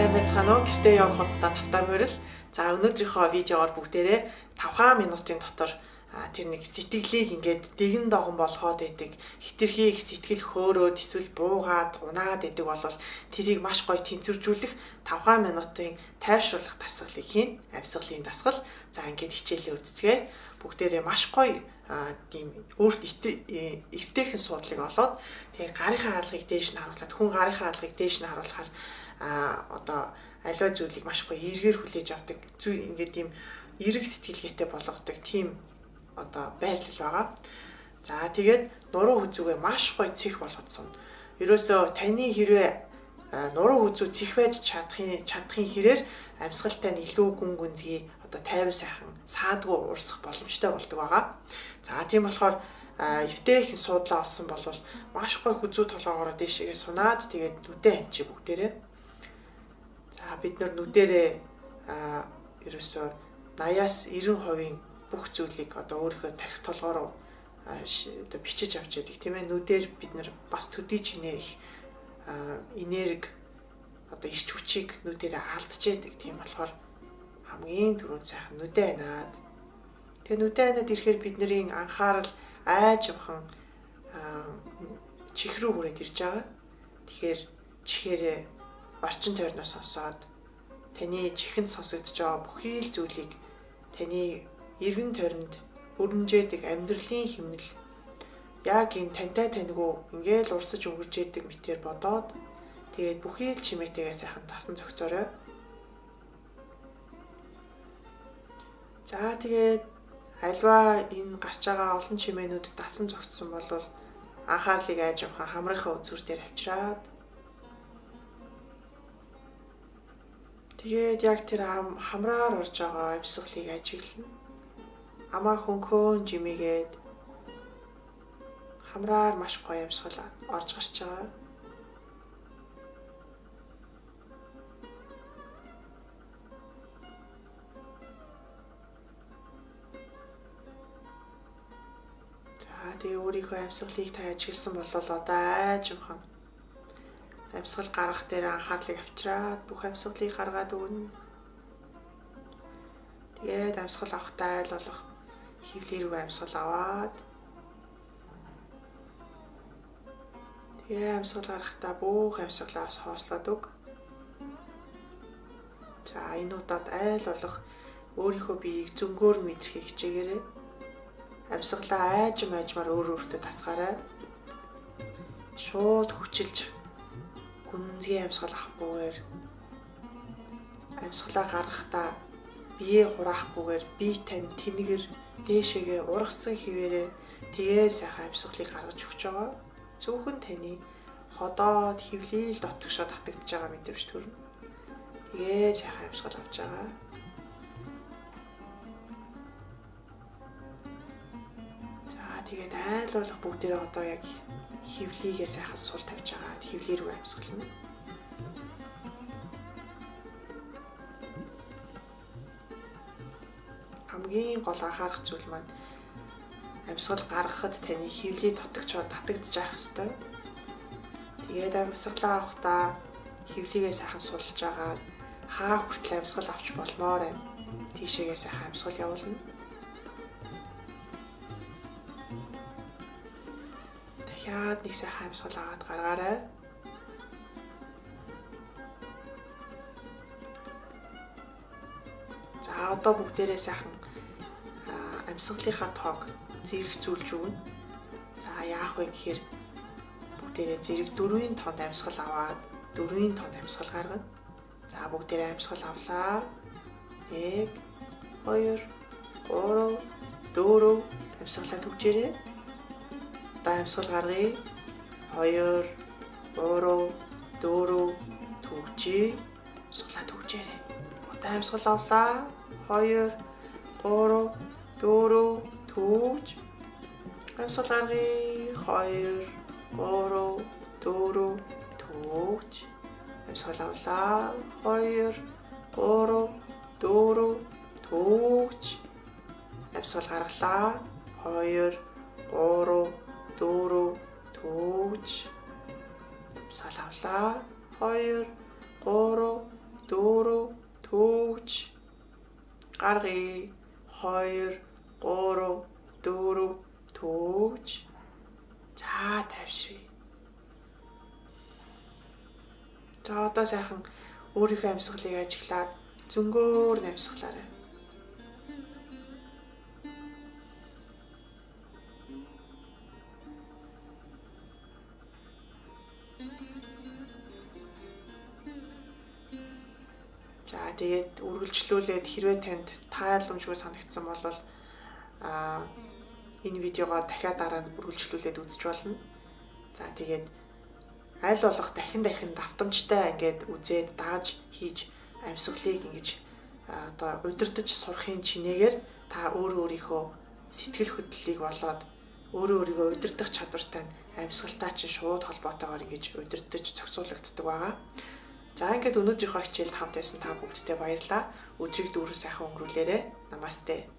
Сайн байцгаана уу? Гэртээ явах хугацаа тавтаа мөрөл. За өнөөдрийнхөө видеогоор бүгдээрээ 5 минутын дотор тэр нэг сэтгэлийг ингээд дэгэн догон болгоод идэг, хитрхи их сэтгэл хөөрөөд эсвэл буугаад унаад идэг болвол тэрийг маш гоё тэнцвэржүүлэх 5 минутын тайвшруулах дасгалыг хийн. Амьсгалын дасгал. За ингээд хичээлээ үзцгээе. Бүгдээрээ маш гоё тийм өөрт эвтэйхэн суудлыг олоод тэгээ гарынхаа хаалгыг дээш нь харуулад хүн гарынхаа хаалгыг дээш нь харуулахаар одоо аливаа зүйлийг маш гоё эргээр хүлээж авдаг зүйл ингээд тийм эрэг сэтгэлгээтэй болгодог тийм одоо байрлал байгаа. За тэгээд нуруу хүзүүгээ маш гоё цэх болгоцсон. Ерөөсөө таны хэрвээ нуруу хүзүү цэх байж чадахын хэрээр амьсгалтай нь илүү гүн гүнзгий одоо тайван сайхан саадгүй урсах боломжтой болдог байгаа. За тийм болохоор эвтэйхэн суудлаа олсон бол маш гоё хүзүү толгоогоор дээшээгээ сунаад тэгээд нүдээ амчи бүгдээрээ. За бид нар нүдэрээ ерөөсөө 80-аас 90% бүх зүйлийг одоо өөрийнхөө тархи толгоороо одоо бичиж авч яадаг тийм ээ. Нүдээр бид нар бас төдий чинээ их энерги одоо ирч хүчийг нүдэрээ алдж яадаг. Тийм болохоор хамгийн түрүүнд сайхан нүдээ анаад. Тэгээ нүдээ анаад ирэхээр бидний анхаарал айж явхан чих рүү хүрээд ирж байгаа. Тэгэхээр чихээрээ орчин тойрноос сонсоод таны чихэнд сонсогдож байгаа бүхий л зүйлийг таны эргэн тойронд өрнжээдэг амьдралын хэмнэл яг энэ тантай таньгүй ингээл урсаж өнгөрч идэг мэтэр бодоод тэгээд бүхий л чимээтэйгээ сайхан тасан зохицоорой. За тэгээд альва энэ гарч байгаа олон чимээнүүдэд тасан зохицсон бол анхаарлыг айж явах хамрынхаа үзүүр дээр авчираад тэгээд яг тэр хамраар орж байгаа амьсгалыг ажиглана. Амаа хөнхөн жимигээд хамраар маш гоё амьсгал орж гарч байгаа. Тэгээ өөрийнхөө амьсгалыг та ажигласан бол одоо айж явах амьсгал гаргах дээр анхаарлыг авчираад бүх амьсгалыг гаргаад өгнө. Тэгээд амьсгал авахтаа айл болох хөвлөрөө амьсгал аваад тэгээ амьсгал гаргахтаа бүх амьсгалаас хоослоод өг. За энэ удаад айл болох өөрийнхөө биеийг зөнгөөр мэдрэхийг хичээгээрэй. Амьсгалаа айжмаар өөртөө тасгаарай. Шууд хүчилж гүнзгий амьсгал авахгүйгээр амьсгалаа гаргахдаа бие хураахгүйгээр бие тань тэнэгэр дээшээгээ ургасан хിവэрээ тэгээ сайхан амьсгалыг гаргаж өгч байгаа. Зөвхөн таны ходоод хөвлөөл дотгошоо татагдж байгаа мэдрэмж төрнө. Тэгээ сайхан амьсгал авч байгаа. Тэгээд айл болох бүгдээрээ одоо яг хөвлийгээ сайхан сул тавьж байгаа. Хөвлий рүү амьсгална. Хамгийн гол анхаарах зүйл маань амьсгал гаргахад таны хөвлий татагдж байх ёстой. Тэгээд амьсгалаа авахдаа хөвлийгээ сайхан сулж агаад хаа хүртэл амьсгал авч болмоор байна. Тийшээгээ сайхан амьсгал явуулна. Яад нэг сайхан амьсгал аваад гаргаарай. За одоо бүгдээрээ сайхан амьсгалынхаа тоог зэрэгцүүлж өгнө. За яах вэ гэхээр бүгдээрээ зэрэг 4-ийн тоонд амьсгал аваад 4-ийн тоонд амьсгал гаргана. За бүгдээрээ амьсгал авлаа. 1 2 3 4 амьсгалаа төгжээрэй. Одоо амьсгал гаргая. 2 3 4 төгжий. Амьсгалаа төгжээрэй. Одоо амьсгал авлаа. 2 3 4 төгж. Амьсгал гаргая. 2 3 4 төгж. Амьсгал авлаа. 2 3 4 төгж. Амьсгал гаргалаа. 2 3 4 төгж. Амьсгал авлаа. 2 3 4 төвж гаргая 2 3 4 төвж за тайвширъя. За одоо сайхан өөрийнхөө амьсгалыг ажиглаад зөнгөөр амьсгалаарай. За тэгээд үргэлжлүүлээд хэрвээ танд тааламжгүй санагдсан бол энэ видеогоо дахиад дараа нь үргэлжлүүлээд үзэж болно. За тэгээд аль болох дахин давтамжтай ингээд үзээд дааж хийж амьсгалыг ингэж одоо удирдах сурахын чинээгээр та өөрийнхөө сэтгэл хөдлөлийг болоод өөрийгөө удирдах чадвартай амьсгалтай чинь шууд холбоотойгоор ингэж удирдах зохицуулагддаг байгаа. За ингээд өнөөдрийнхөө хичээлд хамт байсан та бүгдтэй баярлалаа. Өдрийг дүүрэн сайхан өнгөрүүлээрэй. Намасте.